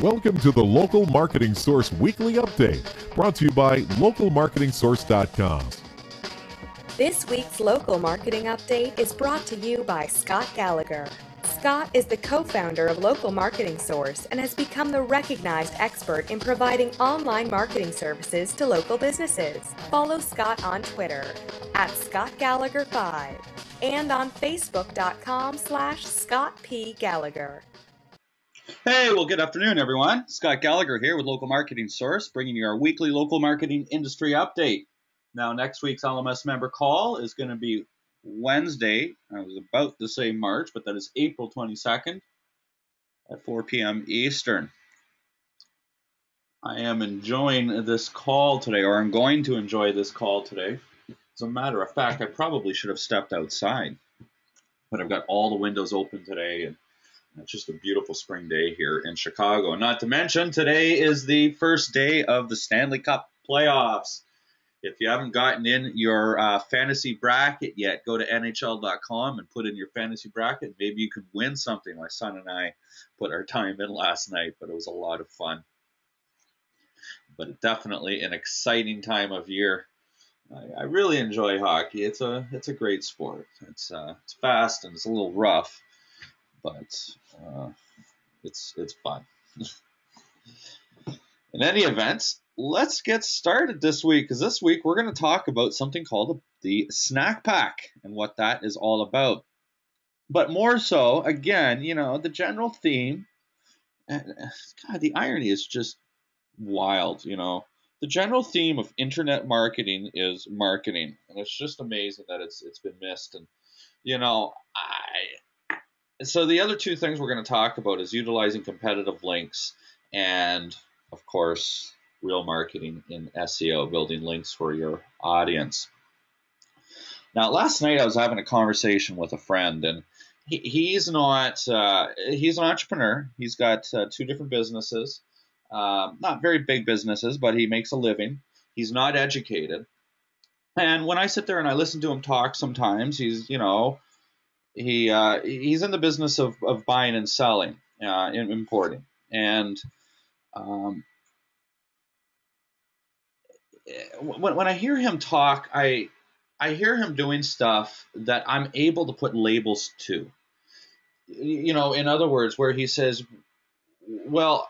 Welcome to the Local Marketing Source Weekly Update, brought to you by localmarketingsource.com. This week's Local Marketing Update is brought to you by Scott Gallagher. Scott is the co-founder of Local Marketing Source and has become the recognized expert in providing online marketing services to local businesses. Follow Scott on Twitter at ScottGallagher5 and on Facebook.com/ScottPGallagher. Hey, well, good afternoon, everyone. Scott Gallagher here with Local Marketing Source, bringing you our weekly local marketing industry update. Now, next week's LMS member call is going to be Wednesday. I was about to say March, but that is April 22nd at 4 p.m. Eastern. I am enjoying this call today, or I'm going to enjoy this call today. As a matter of fact, I probably should have stepped outside, but I've got all the windows open today, and it's just a beautiful spring day here in Chicago. Not to mention, today is the first day of the Stanley Cup playoffs. If you haven't gotten in your fantasy bracket yet, go to NHL.com and put in your fantasy bracket. Maybe you can win something. My son and I put our time in last night, but it was a lot of fun. But definitely an exciting time of year. I really enjoy hockey. It's a great sport. It's fast and it's a little rough, but it's fun. In any event, let's get started this week, because this week we're going to talk about something called the SNAK pack and what that is all about. But more so, again, the general theme, and God, the irony is just wild, The general theme of internet marketing is marketing, and it's just amazing that it's been missed. And, so the other two things we're going to talk about is utilizing competitive links and, of course, real marketing in SEO, building links for your audience. Now, last night I was having a conversation with a friend, and he's an entrepreneur. He's got two different businesses, not very big businesses, but he makes a living. He's not educated. And when I sit there and I listen to him talk sometimes, he's in the business of buying and selling, importing. And when I hear him talk, I hear him doing stuff that I'm able to put labels to. In other words, where he says, well,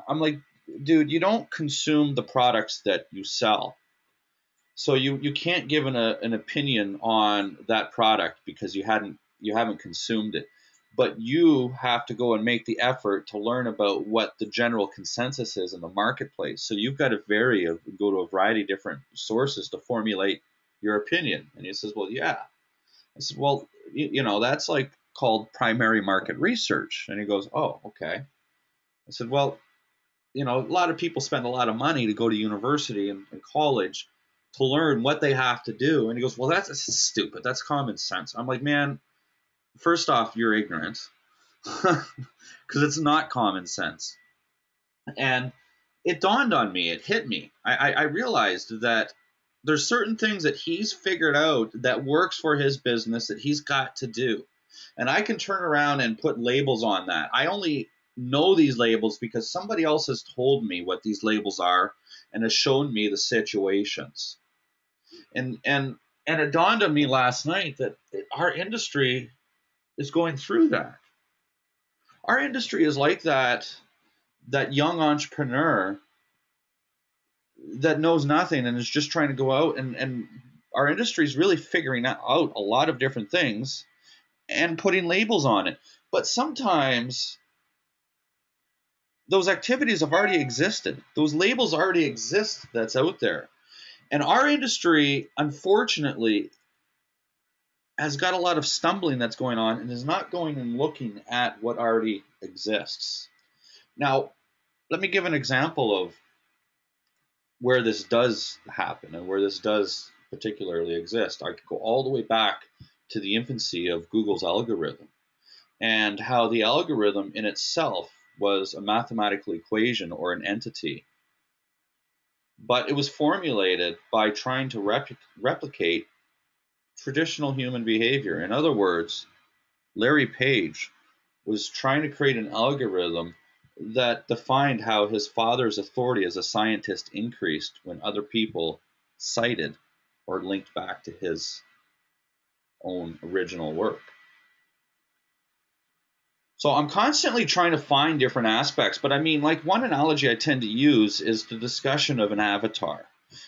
I'm like, dude, you don't consume the products that you sell. So you can't give an opinion on that product because you haven't consumed it. But you have to go and make the effort to learn about what the general consensus is in the marketplace. So you've got to go to a variety of different sources to formulate your opinion. And he says, well, yeah. I said, well, that's like called primary market research. And he goes, oh, okay. I said, well, a lot of people spend a lot of money to go to university and college to learn what they have to do. And he goes, well, that's stupid. That's common sense. I'm like, man, first off, you're ignorant because it's not common sense. And it dawned on me, it hit me. I realized that there's certain things that he's figured out that works for his business that he's got to do. And I can turn around and put labels on that. I only know these labels because somebody else has told me what these labels are and has shown me the situations. And it dawned on me last night that our industry is going through that. Our industry is like that young entrepreneur that knows nothing and is just trying to go out, and our industry is really figuring out a lot of different things and putting labels on it. But sometimes those activities have already existed. Those labels already exist that's out there. And our industry, unfortunately, has got a lot of stumbling that's going on and is not going and looking at what already exists. Now, let me give an example of where this does happen and where this does particularly exist. I could go all the way back to the infancy of Google's algorithm and how the algorithm in itself was a mathematical equation or an entity. But it was formulated by trying to replicate traditional human behavior. In other words, Larry Page was trying to create an algorithm that defined how his father's authority as a scientist increased when other people cited or linked back to his own original work. So I'm constantly trying to find different aspects, but I mean, like, one analogy I tend to use is the discussion of an avatar.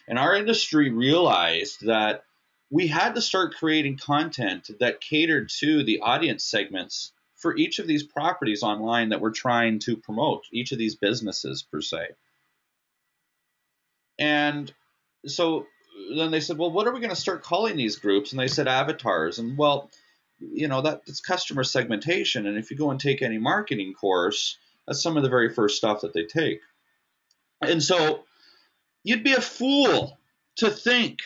And our industry realized that we had to start creating content that catered to the audience segments for each of these properties online that we're trying to promote, each of these businesses per se. And so then they said, well, what are we going to start calling these groups? And they said avatars. And well, you know, that's customer segmentation. And if you go and take any marketing course, that's some of the very first stuff that they take. And so you'd be a fool to think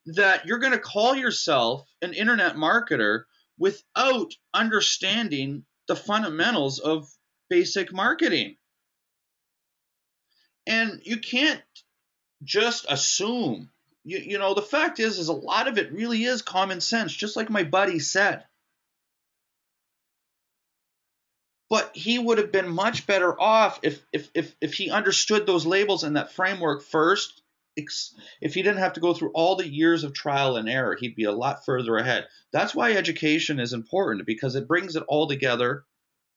that you're going to call yourself an internet marketer without understanding the fundamentals of basic marketing. And you can't just assume. You know, the fact is a lot of it really is common sense, just like my buddy said. But he would have been much better off if he understood those labels and that framework first. If he didn't have to go through all the years of trial and error, he'd be a lot further ahead. That's why education is important, because it brings it all together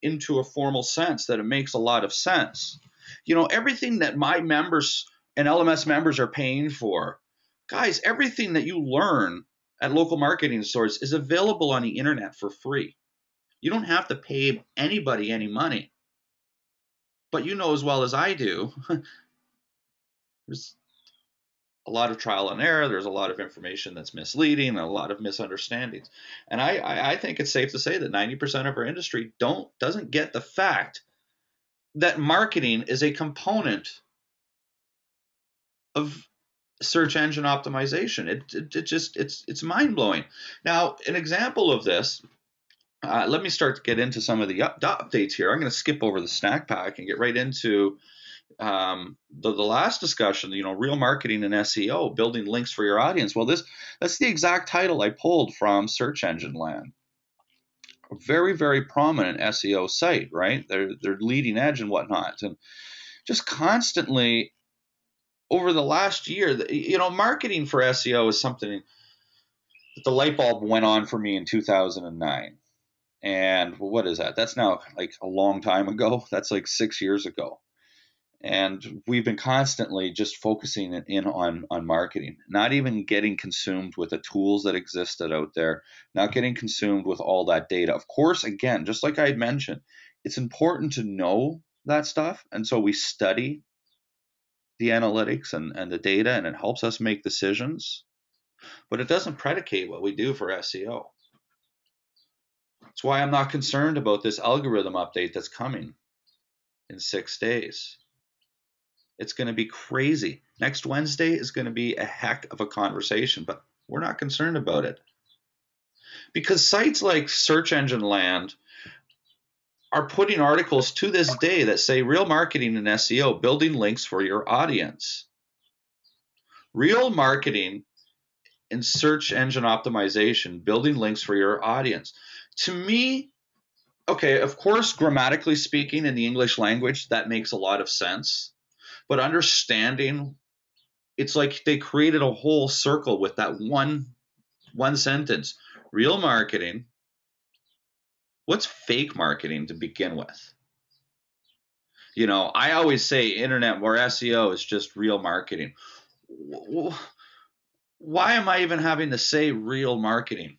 into a formal sense that it makes a lot of sense. You know, everything that my members and LMS members are paying for, guys, everything that you learn at Local Marketing Source is available on the internet for free. You don't have to pay anybody any money. But you know as well as I do, there's a lot of trial and error. There's a lot of information that's misleading and a lot of misunderstandings. And I think it's safe to say that 90% of our industry doesn't get the fact that marketing is a component of search engine optimization. It's mind-blowing. Now, an example of this, let me start to get into some of the updates here. I'm going to skip over the SNAK pack and get right into the last discussion, you know, real marketing and SEO, building links for your audience. Well, that's the exact title I pulled from Search Engine Land. A very, very prominent SEO site, right? They're leading edge and whatnot. And just constantly over the last year, you know, marketing for SEO is something that the light bulb went on for me in 2009. And what is that? That's now like a long time ago. That's like 6 years ago. And we've been constantly just focusing in on marketing, not even getting consumed with the tools that existed out there, not getting consumed with all that data. Of course, again, just like I had mentioned, it's important to know that stuff. And so we study the analytics and the data, and it helps us make decisions. But it doesn't predicate what we do for SEO. That's why I'm not concerned about this algorithm update that's coming in 6 days. It's going to be crazy. Next Wednesday is going to be a heck of a conversation, but we're not concerned about it. Because sites like Search Engine Land are putting articles to this day that say real marketing and SEO, building links for your audience. Real marketing in search engine optimization, building links for your audience. To me, okay, of course, grammatically speaking in the English language, that makes a lot of sense. But understanding, it's like they created a whole circle with that one sentence. Real marketing. What's fake marketing to begin with? You know, I always say internet or SEO is just real marketing. Why am I even having to say real marketing?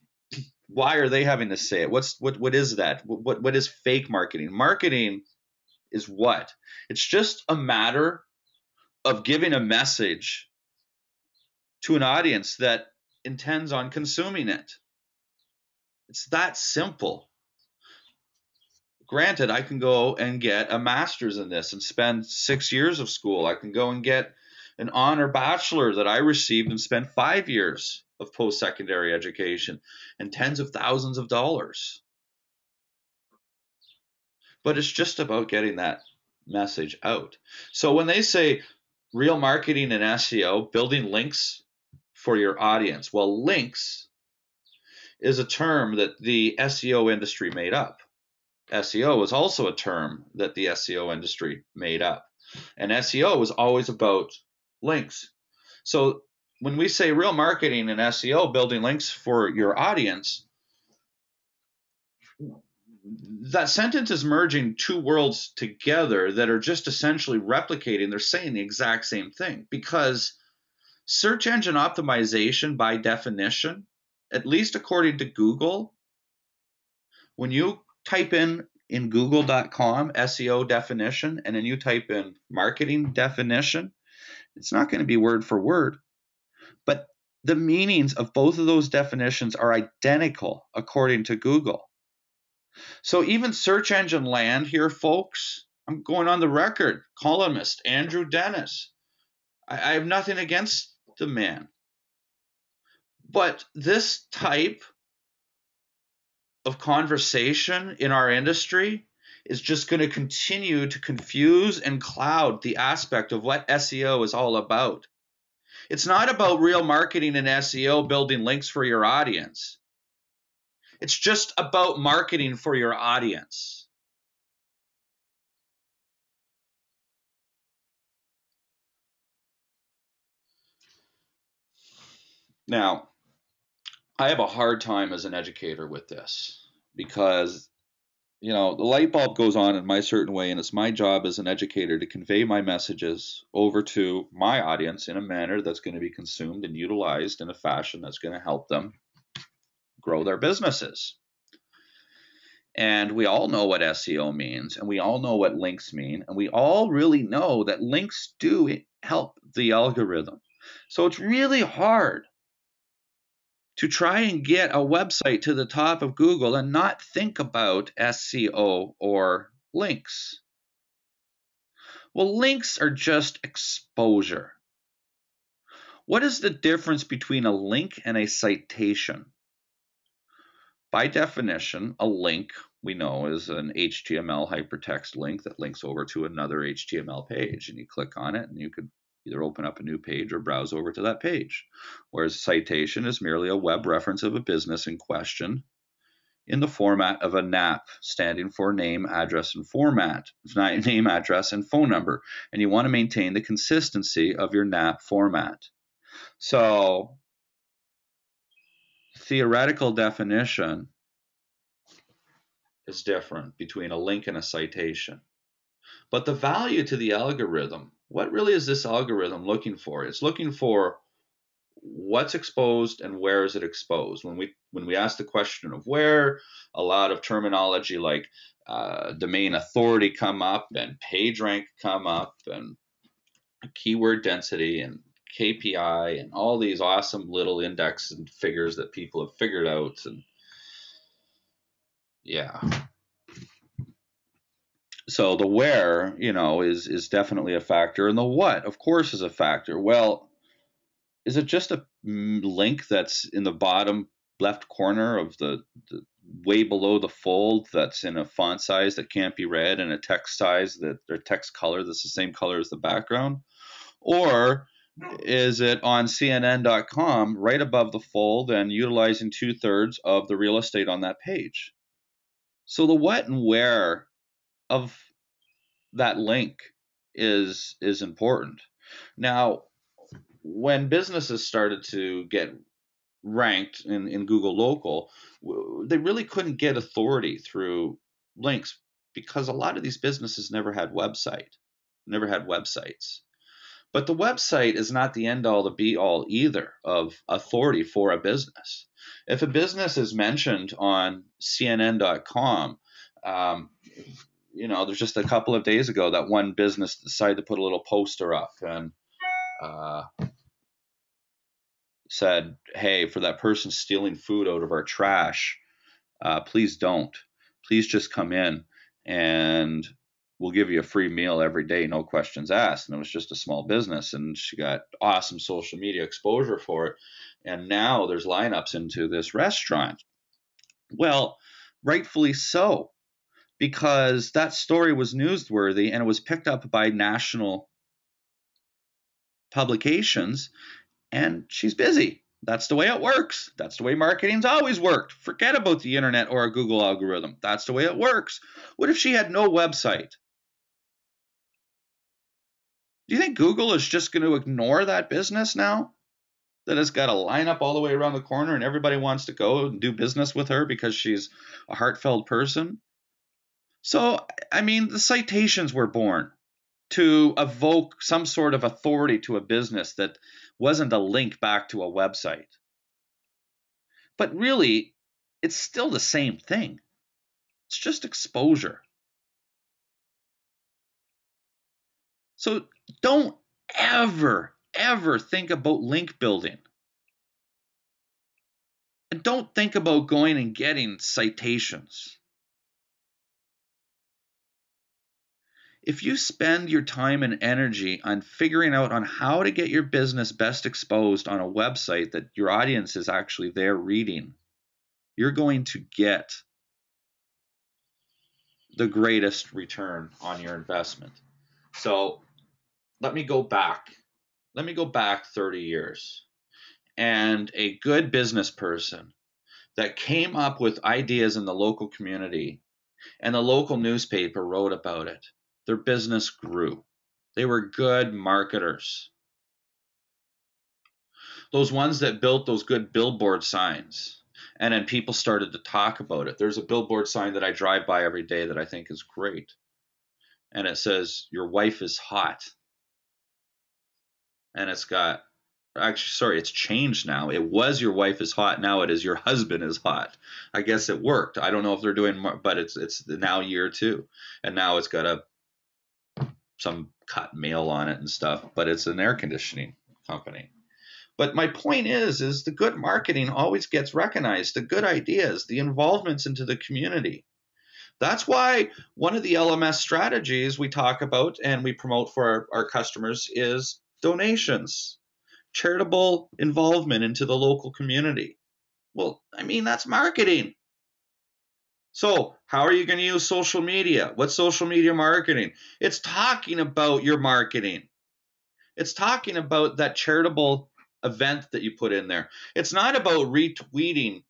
Why are they having to say it? What is that? What is fake marketing? Marketing is what? It's just a matter of giving a message to an audience that intends on consuming it. It's that simple. Granted, I can go and get a master's in this and spend 6 years of school. I can go and get an honor bachelor that I received and spend 5 years of post-secondary education and tens of thousands of dollars. But it's just about getting that message out. So when they say real marketing and SEO, building links for your audience, well, links is a term that the SEO industry made up. SEO is also a term that the SEO industry made up. And SEO is always about links. So when we say real marketing and SEO, building links for your audience, that sentence is merging two worlds together that are just essentially replicating. They're saying the exact same thing, because search engine optimization, by definition, at least according to Google, when you type in google.com SEO definition and then you type in marketing definition, it's not going to be word for word, but the meanings of both of those definitions are identical according to Google. So even search engine land here, folks, I'm going on the record, columnist Andrew Dennis, I have nothing against the man, but this type of conversation in our industry is just going to continue to confuse and cloud the aspect of what SEO is all about. It's not about real marketing and SEO building links for your audience. It's just about marketing for your audience. Now, I have a hard time as an educator with this, because the light bulb goes on in my certain way, and it's my job as an educator to convey my messages over to my audience in a manner that's going to be consumed and utilized in a fashion that's going to help them grow their businesses. And we all know what SEO means, and we all know what links mean, and we all really know that links do help the algorithm. So it's really hard to try and get a website to the top of Google and not think about SEO or links. Well, links are just exposure. What is the difference between a link and a citation? By definition, a link, we know, is an HTML hypertext link that links over to another HTML page, and you click on it and you could either open up a new page or browse over to that page. Whereas citation is merely a web reference of a business in question in the format of a NAP, standing for name, address, and format. It's not name, address, and phone number. And you want to maintain the consistency of your NAP format. So, theoretical definition is different between a link and a citation. But the value to the algorithm, what really is this algorithm looking for? It's looking for what's exposed and where is it exposed. When we ask the question of where, a lot of terminology like domain authority come up, and page rank come up, and keyword density and KPI and all these awesome little index and figures that people have figured out. And yeah. So the where, is definitely a factor, and the what, of course, is a factor. Well, is it just a link that's in the bottom left corner of the way below the fold that's in a font size that can't be read and a text size or text color that's the same color as the background? Or is it on CNN.com right above the fold and utilizing 2/3 of the real estate on that page? So the what and where of that link is important. Now, when businesses started to get ranked in Google Local, they really couldn't get authority through links, because a lot of these businesses never had websites. But the website is not the end all, the be all either of authority for a business. If a business is mentioned on CNN.com, there's just a couple of days ago that one business decided to put a little poster up and said, hey, for that person stealing food out of our trash, please don't. Please just come in and we'll give you a free meal every day, no questions asked. And it was just a small business, and she got awesome social media exposure for it. And now there's lineups into this restaurant. Well, rightfully so, because that story was newsworthy and it was picked up by national publications, and she's busy. That's the way it works. That's the way marketing's always worked. Forget about the internet or a Google algorithm. That's the way it works. What if she had no website? Do you think Google is just going to ignore that business now? That has got a lineup all the way around the corner and everybody wants to go and do business with her because she's a heartfelt person? So, I mean, the citations were born to evoke some sort of authority to a business that wasn't a link back to a website. But really, it's still the same thing. It's just exposure. So don't ever think about link building. And don't think about going and getting citations. If you spend your time and energy on figuring out on how to get your business best exposed on a website that your audience is actually there reading, you're going to get the greatest return on your investment. So let me go back. Let me go back 30 years. And a good business person that came up with ideas in the local community and the local newspaper wrote about it, their business grew. They were good marketers. Those ones that built those good billboard signs, and then people started to talk about it. There's a billboard sign that I drive by every day that I think is great. And it says, "Your wife is hot." And it's got, actually, sorry, it's changed now. It was "Your wife is hot." Now it is "Your husband is hot." I guess it worked. I don't know if they're doing more, but it's now year 2. And now it's got some cut mail on it and stuff, but it's an air conditioning company. But my point is the good marketing always gets recognized, the good ideas, the involvements into the community. That's why one of the LMS strategies we talk about and we promote for our customers is donations, charitable involvement into the local community. Well, I mean, that's marketing. So how are you going to use social media? What's social media marketing? It's talking about your marketing. It's talking about that charitable event that you put in there. It's not about retweeting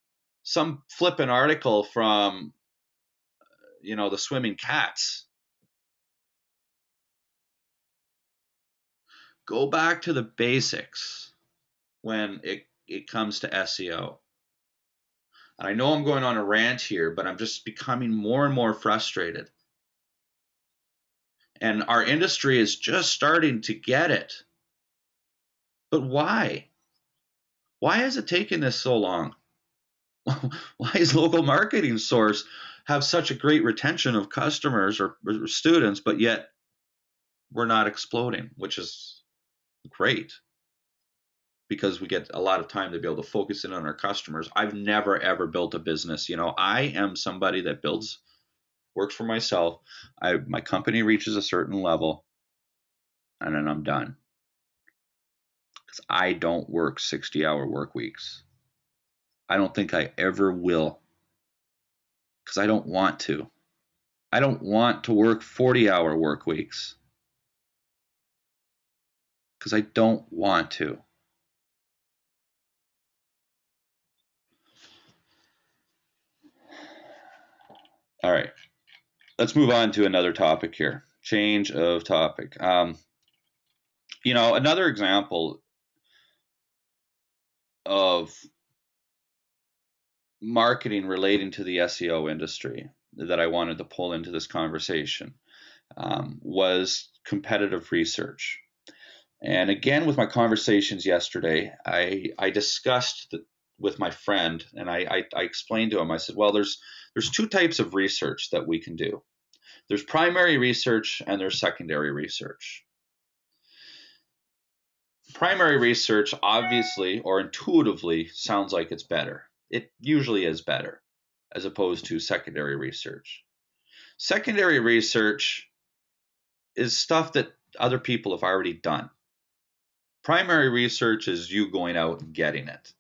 some flippant article from, the swimming cats. Go back to the basics when it comes to SEO. And I know I'm going on a rant here, but I'm just becoming more and more frustrated. And our industry is just starting to get it. But why? Why has it taken this so long? Why is local marketing source have such a great retention of customers or students, but yet we're not exploding, which is great because we get a lot of time to be able to focus in on our customers. I've never, ever built a business. I am somebody that works for myself. My company reaches a certain level and then I'm done. Because I don't work 60-hour work weeks. I don't think I ever will. Because I don't want to. I don't want to work 40-hour work weeks. Because I don't want to. All right. Let's move on to another topic here. Change of topic. Another example of marketing relating to the SEO industry that I wanted to pull into this conversation was competitive research. And again, with my conversations yesterday, I discussed with my friend, and I explained to him, I said, well, there's 2 types of research that we can do. There's primary research and there's secondary research. Primary research obviously or intuitively sounds like it's better. It usually is better as opposed to secondary research. Secondary research is stuff that other people have already done. Primary research is you going out and getting it.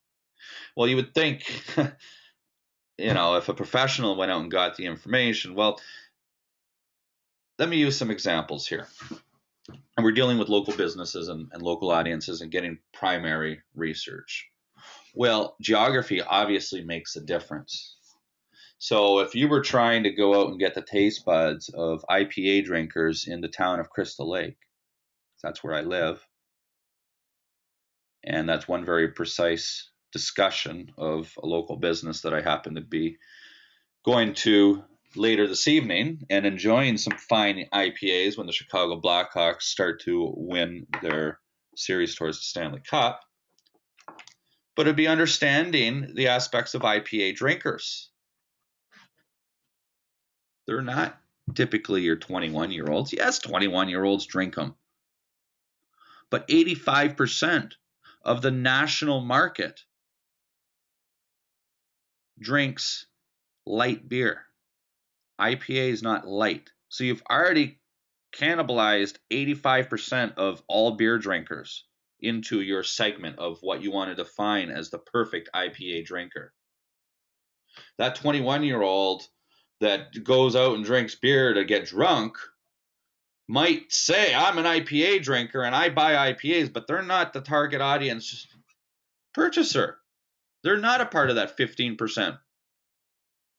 Well, you would think, if a professional went out and got the information, well, let me use some examples here. And we're dealing with local businesses and local audiences and getting primary research. Well, geography obviously makes a difference. So if you were trying to go out and get the taste buds of IPA drinkers in the town of Crystal Lake, that's where I live, and that's one very precise discussion of a local business that I happen to be going to later this evening and enjoying some fine IPAs when the Chicago Blackhawks start to win their series towards the Stanley Cup. But it'd be understanding the aspects of IPA drinkers. They're not typically your 21-year-olds. Yes, 21-year-olds drink them. But 85% of the national market drinks light beer. IPA is not light. So you've already cannibalized 85% of all beer drinkers into your segment of what you want to define as the perfect IPA drinker. That 21-year-old that goes out and drinks beer to get drunk might say, I'm an IPA drinker and I buy IPAs, but they're not the target audience purchaser. They're not a part of that 15%,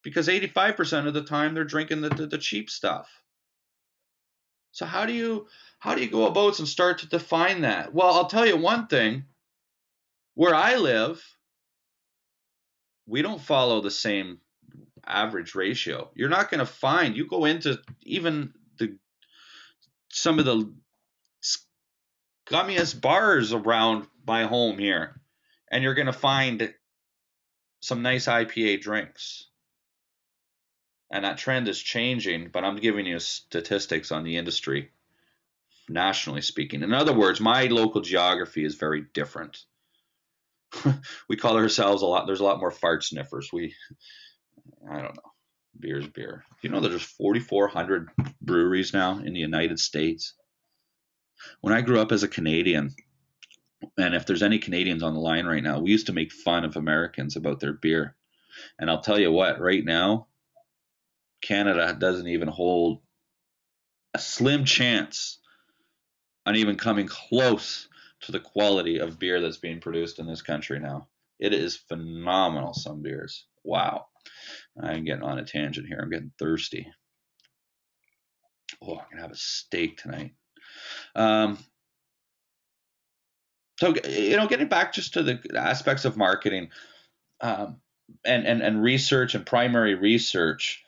because 85% of the time they're drinking the cheap stuff. So how do you go about and start to define that? Well, I'll tell you one thing. Where I live, we don't follow the same average ratio. You're not going to find, you go into even some of the scummiest bars around my home here, and you're going to find some nice IPA drinks. And that trend is changing, but I'm giving you statistics on the industry, nationally speaking. In other words, my local geography is very different. We call ourselves there's a lot more fart sniffers. I don't know. Beer's beer. You know that there's 4,400 breweries now in the United States. When I grew up as a Canadian, and if there's any Canadians on the line right now, we used to make fun of Americans about their beer. And I'll tell you what, right now, Canada doesn't even hold a slim chance on even coming close to the quality of beer that's being produced in this country now. It is phenomenal, some beers. Wow. I'm getting on a tangent here. I'm getting thirsty. Oh, I'm going to have a steak tonight. So, getting back just to the aspects of marketing and research and primary research,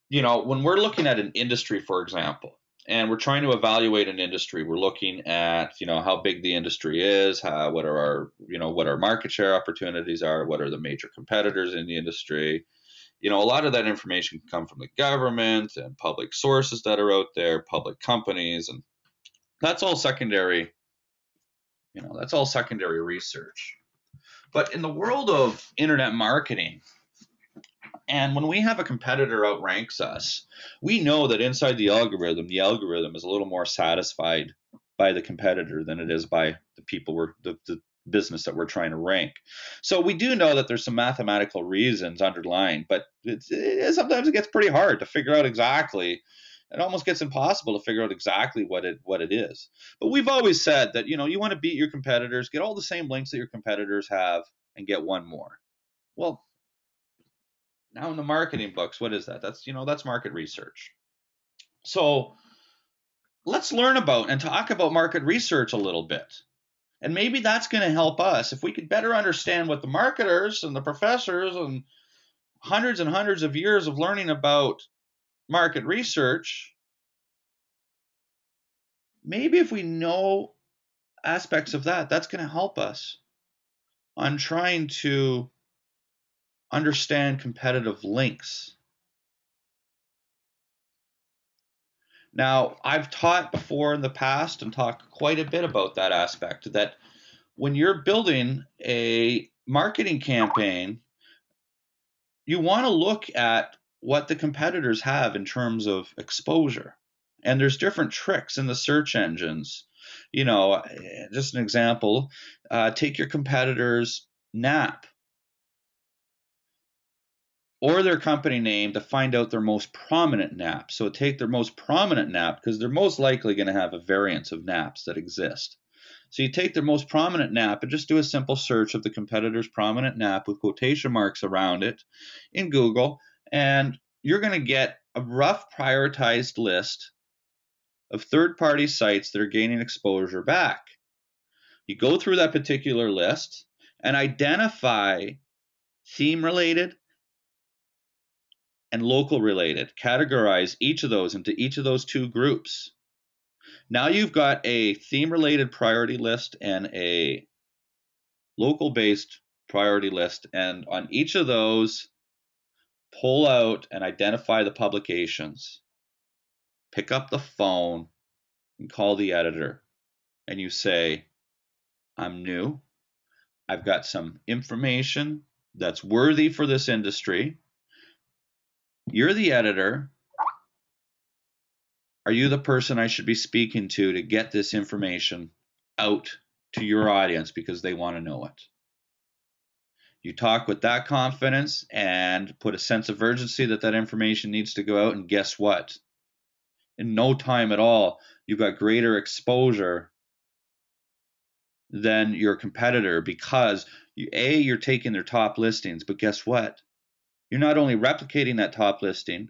when we're looking at an industry, for example, and we're trying to evaluate an industry, we're looking at, how big the industry is, what our market share opportunities are, what are the major competitors in the industry. A lot of that information can come from the government and public sources that are out there, public companies, and that's all secondary. That's all secondary research. But in the world of internet marketing, and when we have a competitor outranks us, we know that inside the algorithm is a little more satisfied by the competitor than it is by the people the business that we're trying to rank. So we do know that there's some mathematical reasons underlying, but sometimes it gets pretty hard to figure out exactly. It almost gets impossible to figure out exactly what it is. But we've always said that, you want to beat your competitors, get all the same links that your competitors have, and get one more. Well, now in the marketing books, what is that? That's market research. So let's learn about and talk about market research a little bit. And maybe that's going to help us. If we could better understand what the marketers and the professors and hundreds of years of learning about market research, maybe if we know aspects of that's going to help us on trying to understand competitive links. Now, I've taught before in the past and talked quite a bit about that aspect, that when you're building a marketing campaign, you want to look at what the competitors have in terms of exposure. And there's different tricks in the search engines. Just an example, take your competitor's NAP or their company name to find out their most prominent NAP. So take their most prominent NAP because they're most likely going to have a variance of NAPs that exist. So you take their most prominent NAP and just do a simple search of the competitor's prominent NAP with quotation marks around it in Google, and you're going to get a rough prioritized list of third-party sites that are gaining exposure back. You go through that particular list and identify theme-related and local-related. Categorize each of those into each of those two groups. Now you've got a theme-related priority list and a local-based priority list, and on each of those, pull out and identify the publications. Pick up the phone and call the editor, and you say, I'm new. I've got some information that's worthy for this industry. You're the editor. Are you the person I should be speaking to get this information out to your audience because they want to know it? You talk with that confidence and put a sense of urgency that that information needs to go out, and guess what? In no time at all, you've got greater exposure than your competitor because you're taking their top listings, but guess what? You're not only replicating that top listing,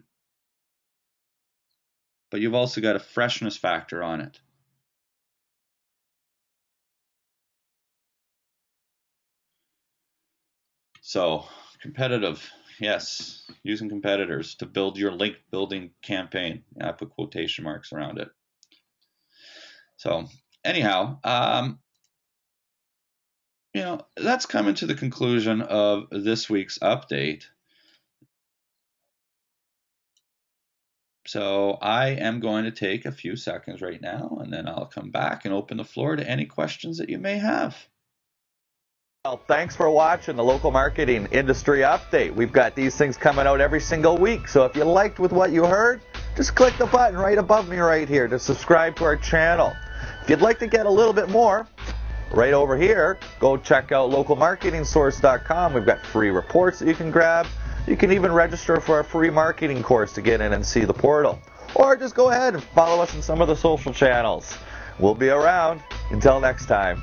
but you've also got a freshness factor on it. So competitive, yes, using competitors to build your link building campaign. I put quotation marks around it. So anyhow, that's coming to the conclusion of this week's update. So I am going to take a few seconds right now, and then I'll come back and open the floor to any questions that you may have. Well, thanks for watching the Local Marketing Industry Update. We've got these things coming out every single week, so if you liked with what you heard, just click the button right above me right here to subscribe to our channel. If you'd like to get a little bit more, right over here, go check out localmarketingsource.com. We've got free reports that you can grab. You can even register for a free marketing course to get in and see the portal. Or just go ahead and follow us on some of the social channels. We'll be around. Until next time.